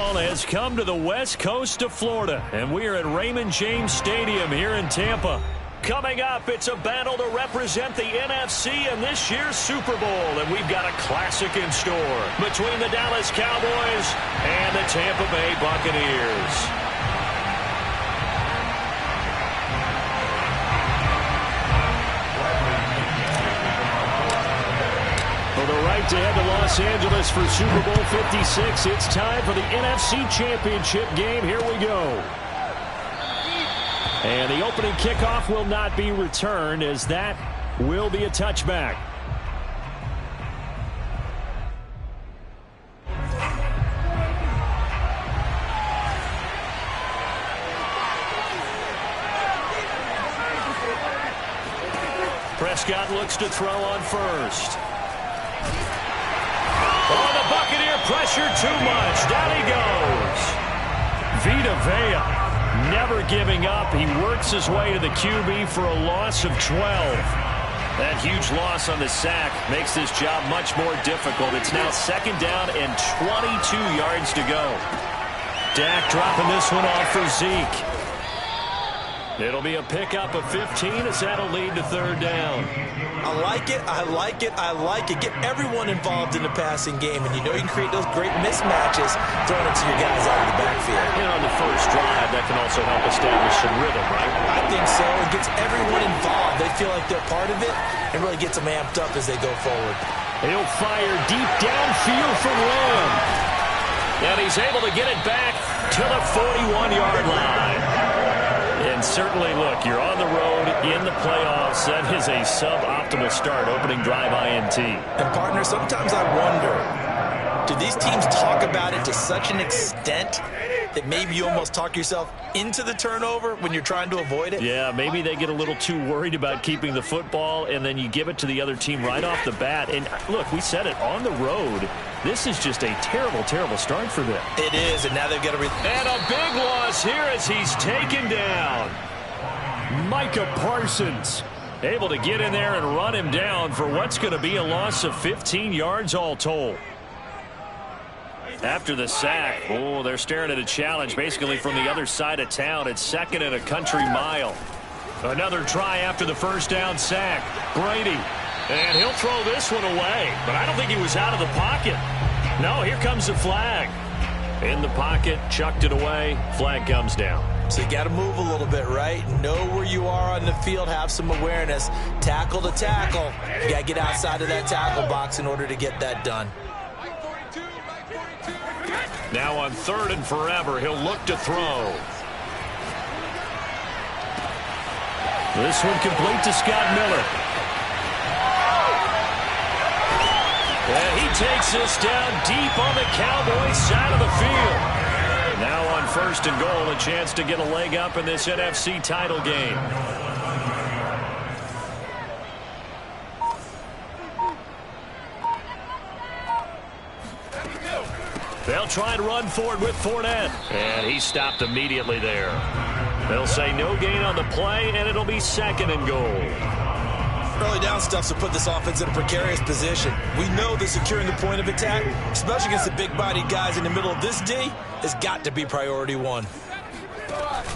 football has come to the west coast of Florida, and we are at Raymond James Stadium here in Tampa. Coming up, it's a battle to represent the NFC in this year's Super Bowl, and we've got a classic in store between the Dallas Cowboys and the Tampa Bay Buccaneers. The right to head to Los Angeles for Super Bowl 56. It's time for the NFC Championship game. Here we go. And the opening kickoff will not be returned, as that will be a touchback. Prescott looks to throw on first. Oh, the Buccaneer pressure too much. Down he goes. Vita Vea never giving up. He works his way to the QB for a loss of 12. That huge loss on the sack makes this job much more difficult. It's now second down and 22 yards to go. Dak dropping this one off for Zeke. It'll be a pickup of 15 as that'll lead to third down. I like it, I like it, I like it. Get everyone involved in the passing game, and you know you can create those great mismatches throwing it to your guys out of the backfield. And on the first drive, that can also help establish some rhythm, right? I think so. It gets everyone involved. They feel like they're part of it and really gets them amped up as they go forward. He'll fire deep downfield from Lamb. And he's able to get it back to the 41-yard line. And certainly, look, you're on the road in the playoffs. That is a suboptimal start, opening drive INT. And, partner, sometimes I wonder, do these teams talk about it to such an extent that maybe you almost talk yourself into the turnover when you're trying to avoid it? Yeah, maybe they get a little too worried about keeping the football, and then you give it to the other team right off the bat. And, look, we said it, on the road, this is just a terrible, terrible start for them. It is, and now they've got to... And a big loss here as he's taken down. Micah Parsons able to get in there and run him down for what's going to be a loss of 15 yards all told. After the sack, oh, they're staring at a challenge basically from the other side of town. It's second and a country mile. Another try after the first down sack. Brady. And he'll throw this one away. But I don't think he was out of the pocket. No, here comes the flag. In the pocket, chucked it away. Flag comes down. So you got to move a little bit, right? Know where you are on the field. Have some awareness. Tackle to tackle. You got to get outside of that tackle box in order to get that done. Now on third and forever, he'll look to throw. This one complete to Scott Miller. And he takes this down deep on the Cowboys side of the field. Now on first and goal, a chance to get a leg up in this NFC title game. They'll try and run forward with Fournette. And he stopped immediately there. They'll say no gain on the play, and it'll be second and goal. Early down stuff to put this offense in a precarious position. We know that securing the point of attack, especially against the big-bodied guys in the middle of this D, has got to be priority one.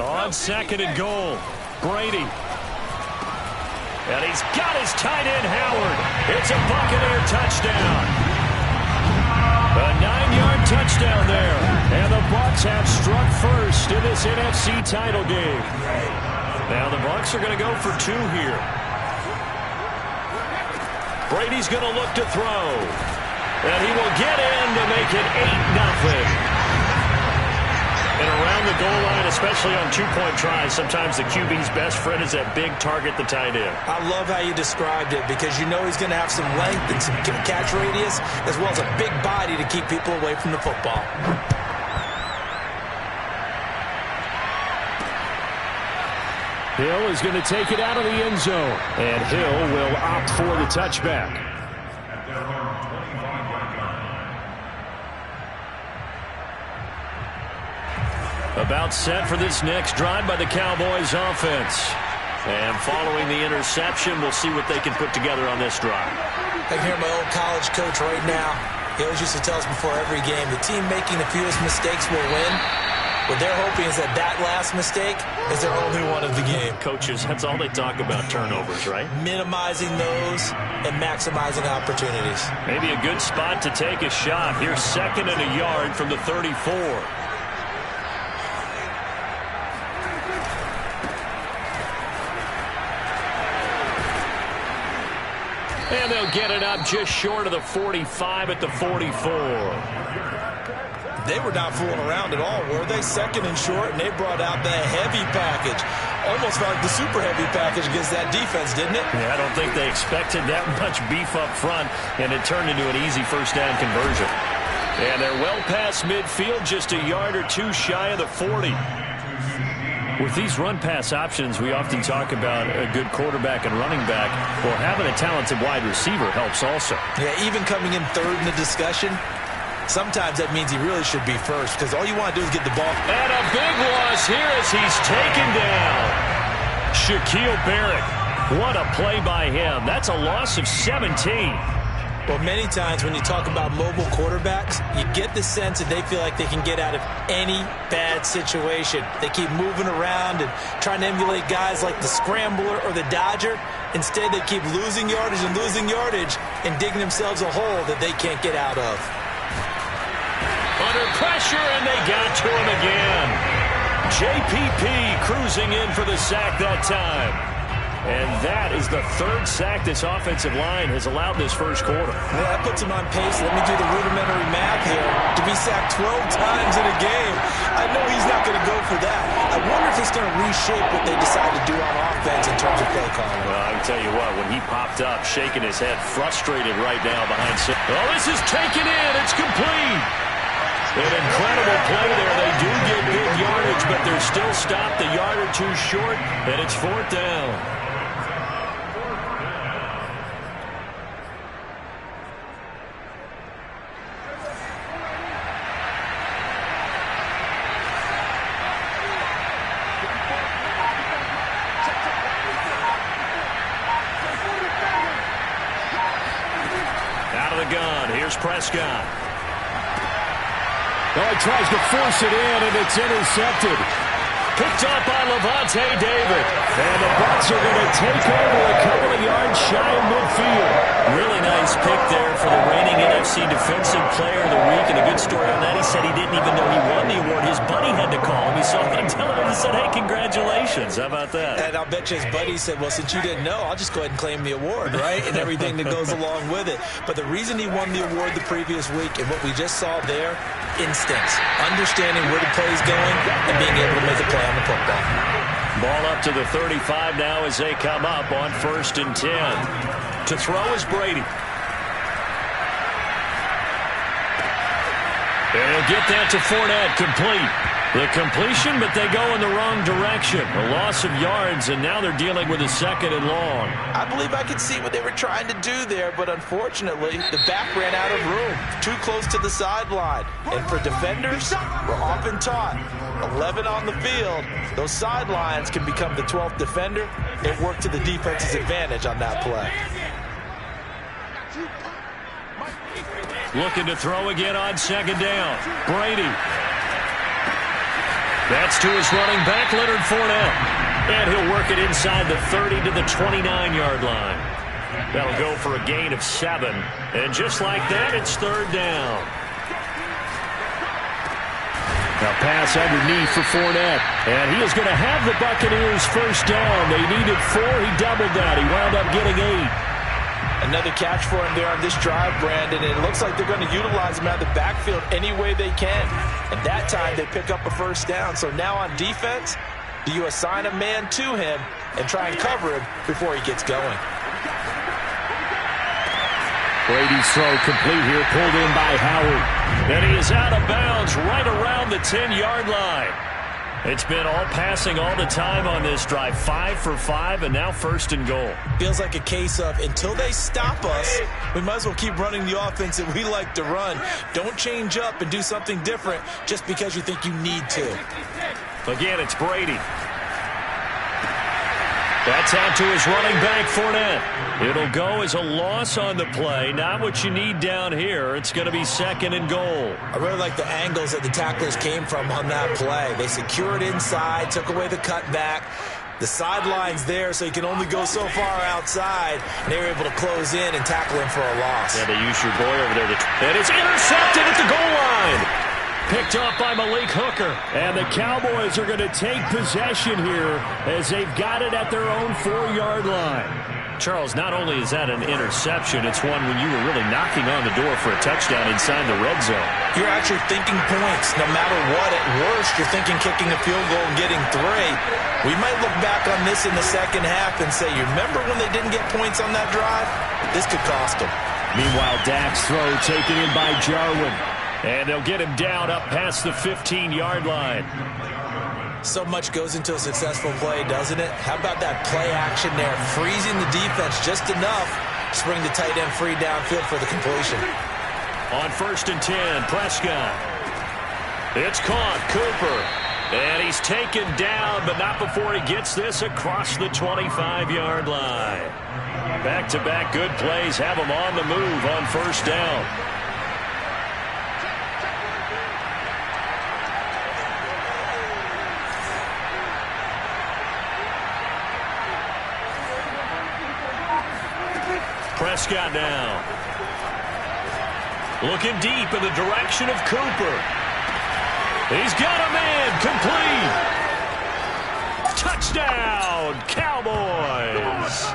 On second and goal, Brady. And he's got his tight end, Howard. It's a Buccaneer touchdown. A 9-yard touchdown there. And the Bucs have struck first in this NFC title game. Now the Bucs are going to go for two here. Brady's going to look to throw. And he will get in to make it 8-0. And around the goal line, especially on two-point tries, sometimes the QB's best friend is that big target, the tight end. I love how you described it because you know he's going to have some length and some catch radius as well as a big body to keep people away from the football. Hill is going to take it out of the end zone. And Hill will opt for the touchback. About set for this next drive by the Cowboys offense. And following the interception, we'll see what they can put together on this drive. I can hear my old college coach right now. He always used to tell us before every game, the team making the fewest mistakes will win. What they're hoping is that that last mistake is their only one of the game. Coaches, that's all they talk about, turnovers, right? Minimizing those and maximizing opportunities. Maybe a good spot to take a shot. Here's 2nd and a yard from the 34. And they'll get it up just short of the 45 at the 44. They were not fooling around at all, were they? 2nd and short, and they brought out the heavy package. Almost felt like the super heavy package against that defense, didn't it? Yeah, I don't think they expected that much beef up front, and it turned into an easy first down conversion. And they're well past midfield, just a yard or two shy of the 40. With these run-pass options, we often talk about a good quarterback and running back. Well, having a talented wide receiver helps also. Yeah, even coming in third in the discussion, sometimes that means he really should be first, because all you want to do is get the ball. And a big loss here as he's taken down. Shaquille Barrett. What a play by him. That's a loss of 17. Well, many times when you talk about mobile quarterbacks, you get the sense that they feel like they can get out of any bad situation. They keep moving around and trying to emulate guys like the Scrambler or the Dodger. Instead, they keep losing yardage and digging themselves a hole that they can't get out of. Under pressure, and they got to him again. JPP cruising in for the sack that time. And that is the 3rd sack this offensive line has allowed this first quarter. Yeah, that puts him on pace. Let me do the rudimentary math here. To be sacked 12 times in a game, I know he's not going to go for that. I wonder if it's going to reshape what they decide to do on offense in terms of play calling. Well, I can tell you what, when he popped up, shaking his head, frustrated right now behind center. Oh, this is taken in. It's complete. An incredible play there. They do get good yardage, but they're still stopped a yard or two short, and it's 4th down. Out of the gun, here's Prescott. Oh, he tries to force it in, and it's intercepted. Picked up by Levante David. And the Bucs are going to take over a couple of yards shy of midfield. Really nice pick there for the reigning NFC Defensive Player of the Week. And a good story on that, he said he didn't even know he won the award. His buddy had to call him. He saw it on television and said, hey, congratulations. How about that? And I'll bet you his buddy said, well, since you didn't know, I'll just go ahead and claim the award, right? And everything that goes along with it. But the reason he won the award the previous week and what we just saw there, instincts, understanding where the play is going and being able to make a play on the football. Ball up to the 35 now as they come up on 1st and 10. To throw is Brady. And he'll get that to Fournette, complete. The completion, but they go in the wrong direction. A loss of yards, and now they're dealing with a 2nd and long. I believe I could see what they were trying to do there, but unfortunately, the back ran out of room. Too close to the sideline. And for defenders, we're often taught, 11 on the field, those sidelines can become the 12th defender. It worked to the defense's advantage on that play. Looking to throw again on 2nd down. Brady. That's to his running back, Leonard Fournette. And he'll work it inside the 30 to the 29-yard line. That'll go for a gain of 7. And just like that, it's 3rd down. Now pass underneath for Fournette. And he is going to have the Buccaneers first down. They needed 4. He doubled that. He wound up getting 8. Another catch for him there on this drive, Brandon. And it looks like they're going to utilize him out of the backfield any way they can. And that time they pick up a first down. So now on defense, do you assign a man to him and try and cover him before he gets going? Brady's throw complete here, pulled in by Howard. And he is out of bounds right around the 10-yard line. It's been all passing all the time on this drive. 5 for 5, and now 1st and goal. Feels like a case of until they stop us, we might as well keep running the offense that we like to run. Don't change up and do something different just because you think you need to. Again, it's Brady. That's out to his running back, Fournette. It'll go as a loss on the play. Not what you need down here. It's going to be 2nd and goal. I really like the angles that the tacklers came from on that play. They secured inside, took away the cutback. The sideline's there, so you can only go so far outside. And they were able to close in and tackle him for a loss. Yeah, they used your boy over there. And it's intercepted at the goal line. Picked up by Malik Hooker. And the Cowboys are going to take possession here as they've got it at their own 4-yard line. Charles, not only is that an interception, it's one when you were really knocking on the door for a touchdown inside the red zone. You're actually thinking points. No matter what, at worst, you're thinking kicking a field goal and getting 3. We might look back on this in the second half and say, you remember when they didn't get points on that drive? This could cost them. Meanwhile, Dak's throw taken in by Jarwin. And they'll get him down up past the 15-yard line. So much goes into a successful play, doesn't it? How about that play action there? Freezing the defense just enough to bring the tight end free downfield for the completion. On 1st and 10, Prescott. It's caught, Cooper. And he's taken down, but not before he gets this across the 25-yard line. Back-to-back good plays have him on the move on 1st down. Prescott now. Looking deep in the direction of Cooper. He's got a man. Complete. Touchdown, Cowboys.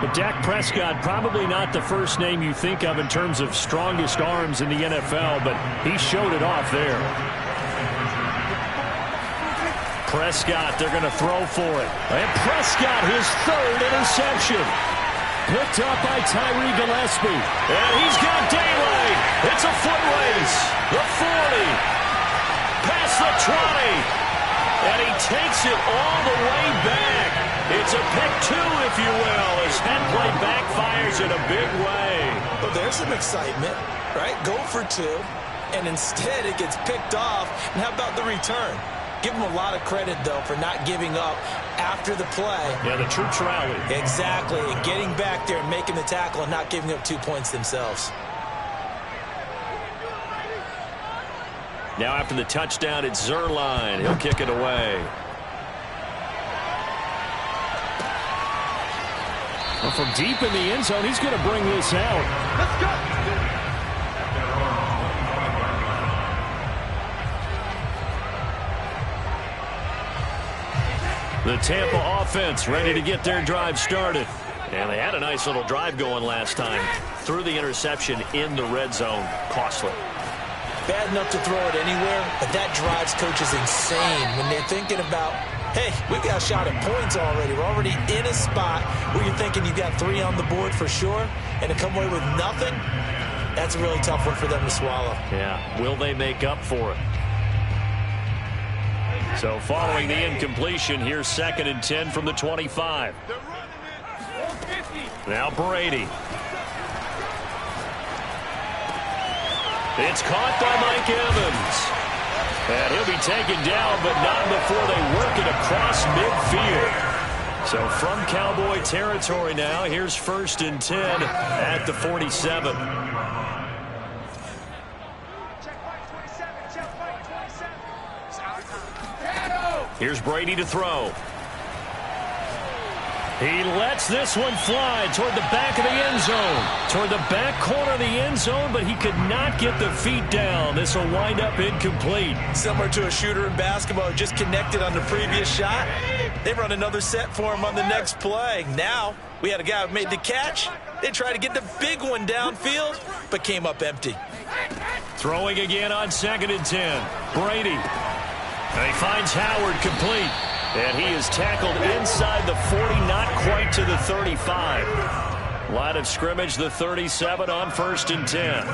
But Dak Prescott, probably not the first name you think of in terms of strongest arms in the NFL, but he showed it off there. Prescott, they're going to throw for it. And Prescott, his 3rd interception. Picked up by Tyree Gillespie. And he's got daylight. It's a foot race. The 40. Past the 20. And he takes it all the way back. It's a pick 2, if you will, as head play backfires in a big way. Well, there's some excitement, right? Go for 2. And instead it gets picked off. And how about the return? Give him a lot of credit, though, for not giving up after the play. Yeah, the troops rallied. Exactly, and getting back there and making the tackle and not giving up 2 points themselves. Now after the touchdown, it's Zuerlein. He'll kick it away. Well, from deep in the end zone, he's going to bring this out. Let's go. The Tampa offense ready to get their drive started. And they had a nice little drive going last time. Threw the interception in the red zone. Costly. Bad enough to throw it anywhere, but that drives coaches insane when they're thinking about, hey, we've got a shot at points already. We're already in a spot where you're thinking you've got 3 on the board for sure, and to come away with nothing, that's a really tough one for them to swallow. Yeah, will they make up for it? So following the incompletion, here's 2nd and 10 from the 25. Now Brady. It's caught by Mike Evans. And he'll be taken down, but not before they work it across midfield. So from Cowboy territory now, here's 1st and 10 at the 47. Here's Brady to throw. He lets this one fly toward the back of the end zone. Toward the back corner of the end zone, but he could not get the feet down. This will wind up incomplete. Similar to a shooter in basketball who just connected on the previous shot. They run another set for him on the next play. Now, we had a guy who made the catch. They tried to get the big one downfield, but came up empty. Throwing again on 2nd and 10. Brady. And he finds Howard complete. And he is tackled inside the 40, not quite to the 35. Line of scrimmage, the 37 on 1st and 10.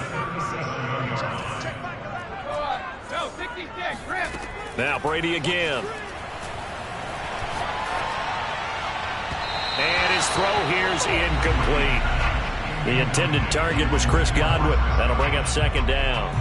Now Brady again. And his throw here's incomplete. The intended target was Chris Godwin. That'll bring up 2nd down.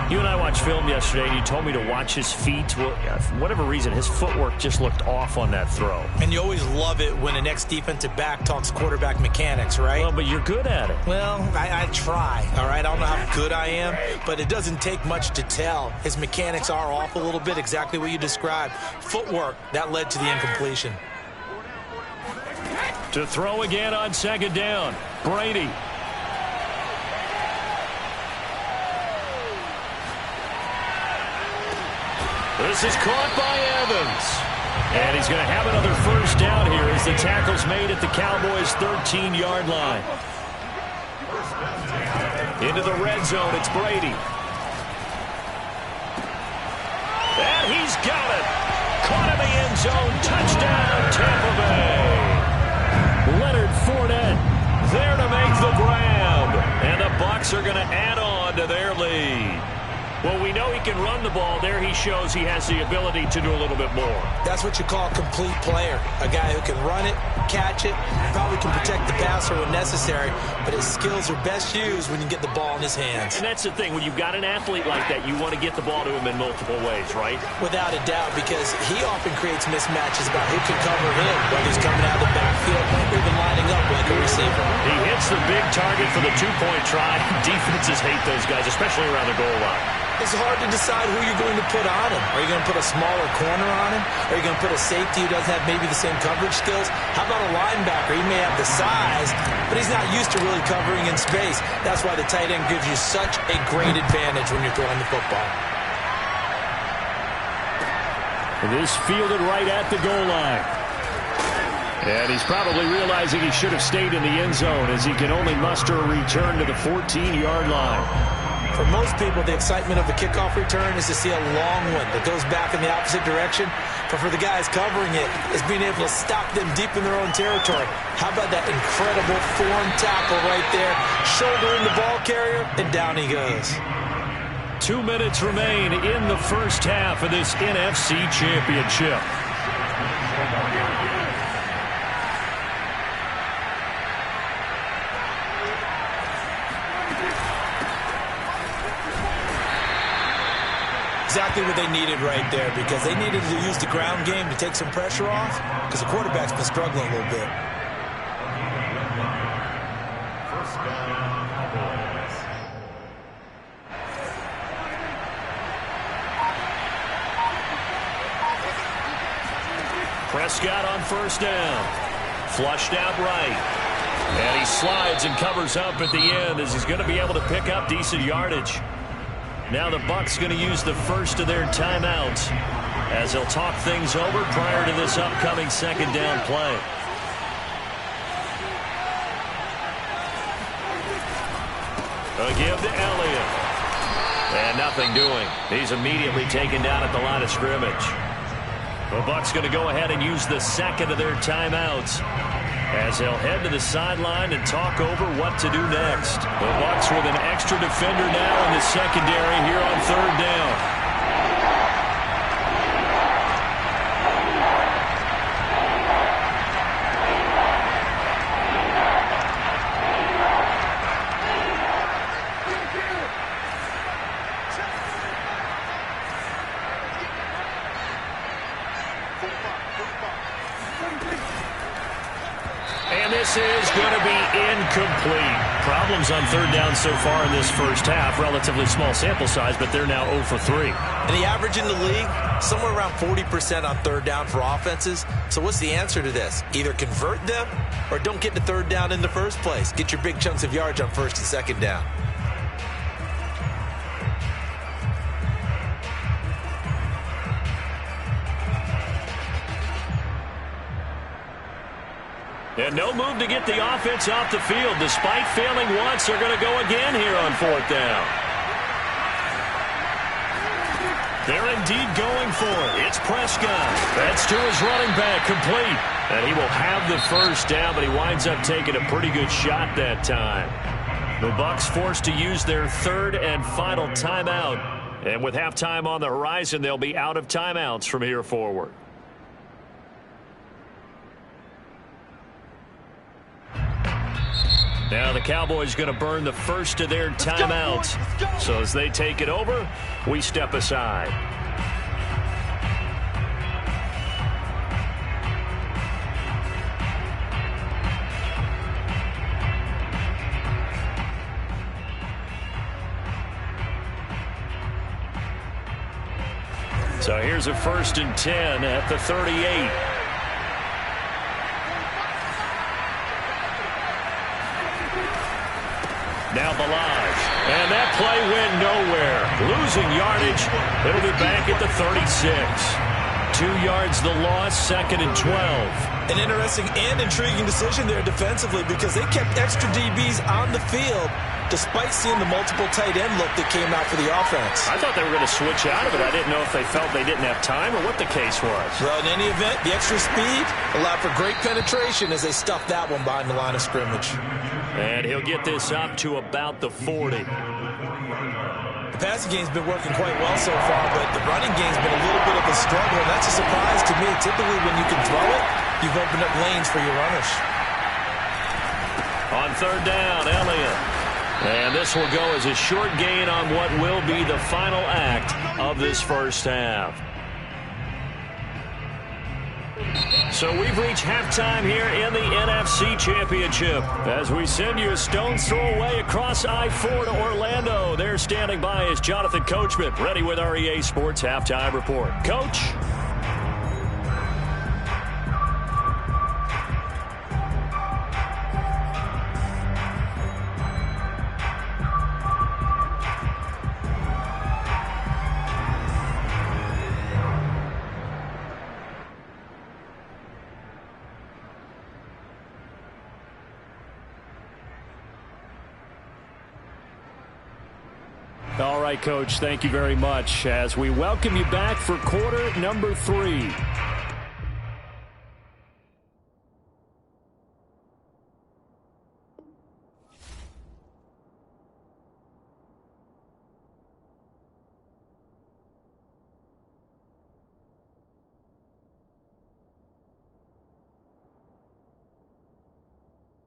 You and I watched film yesterday, and you told me to watch his feet. Well, for whatever reason, his footwork just looked off on that throw. And you always love it when an ex-defensive back talks quarterback mechanics, right? Well, but you're good at it. Well, I try, all right? I don't know how good I am, but it doesn't take much to tell. His mechanics are off a little bit, exactly what you described. Footwork, that led to the incompletion. To throw again on second down, Brady. This is caught by Evans. And he's going to have another first down here as the tackle's made at the Cowboys' 13-yard line. Into the red zone, it's Brady. And he's got it. Caught in the end zone. Touchdown, Tampa Bay. Leonard Fournette there to make the grab. And the Bucs are going to add on to their lead. Well, we know he can run the ball. There he shows he has the ability to do a little bit more. That's what you call a complete player. A guy who can run it, catch it, probably can protect the passer when necessary, but his skills are best used when you get the ball in his hands. And that's the thing. When you've got an athlete like that, you want to get the ball to him in multiple ways, right? Without a doubt, because he often creates mismatches about who can cover him, whether he's coming out of the backfield or even lining up like a receiver. He hits the big target for the two-point try. Defenses hate those guys, especially around the goal line. It's hard to decide who you're going to put on him. Are you going to put a smaller corner on him? Are you going to put a safety who doesn't have maybe the same coverage skills? How about a linebacker? He may have the size, but he's not used to really covering in space. That's why the tight end gives you such a great advantage when you're throwing the football. This fielded right at the goal line. And he's probably realizing he should have stayed in the end zone as he can only muster a return to the 14-yard line. For most people, the excitement of the kickoff return is to see a long one that goes back in the opposite direction. But for the guys covering it, is being able to stop them deep in their own territory. How about that incredible form tackle right there? Shouldering the ball carrier, and down he goes. 2 minutes remain in the first half of this NFC Championship. Exactly what they needed right there, because they needed to use the ground game to take some pressure off, because the quarterback's been struggling a little bit. Prescott on first down. Flushed out right. And he slides and covers up at the end as he's going to be able to pick up decent yardage. Now the Bucs going to use the first of their timeouts as they'll talk things over prior to this upcoming second down play. A give to Elliott. And nothing doing. He's immediately taken down at the line of scrimmage. The Bucs going to go ahead and use the second of their timeouts as they'll head to the sideline and talk over what to do next. The Bucs with an extra defender now in the secondary here on third down. This is going to be incomplete. Problems on third down so far in this first half. Relatively small sample size, but they're now 0 for 3. And the average in the league, somewhere around 40% on third down for offenses. So what's the answer to this? Either convert them or don't get to third down in the first place. Get your big chunks of yards on first and second down. And no move to get the offense off the field. Despite failing once, they're going to go again here on fourth down. They're indeed going for it. It's Prescott. That's to his running back, complete. And he will have the first down, but he winds up taking a pretty good shot that time. The Bucs forced to use their third and final timeout. And with halftime on the horizon, they'll be out of timeouts from here forward. Now the Cowboys going to burn the first of their timeouts. So as they take it over, we step aside. So here's a 1st and 10 at the 38. Now Balaj. And that play went nowhere. Losing yardage. It'll be back at the 36. 2 yards the loss, 2nd and 12. An interesting and intriguing decision there defensively because they kept extra DBs on the field despite seeing the multiple tight end look that came out for the offense. I thought they were going to switch out of it. I didn't know if they felt they didn't have time or what the case was. Well, in any event, the extra speed allowed for great penetration as they stuffed that one behind the line of scrimmage. And he'll get this up to about the 40. The passing game's been working quite well so far, but the running game's been a little bit of a struggle, and that's a surprise to me. Typically, when you can throw it, you've opened up lanes for your runners. On 3rd down, Elliott. And this will go as a short gain on what will be the final act of this first half. So we've reached halftime here in the NFC Championship as we send you a stone's throw away across I-4 to Orlando. There standing by is Jonathan Coachman, ready with our EA Sports Halftime Report. Coach? All right, Coach, thank you very much as we welcome you back for quarter number 3.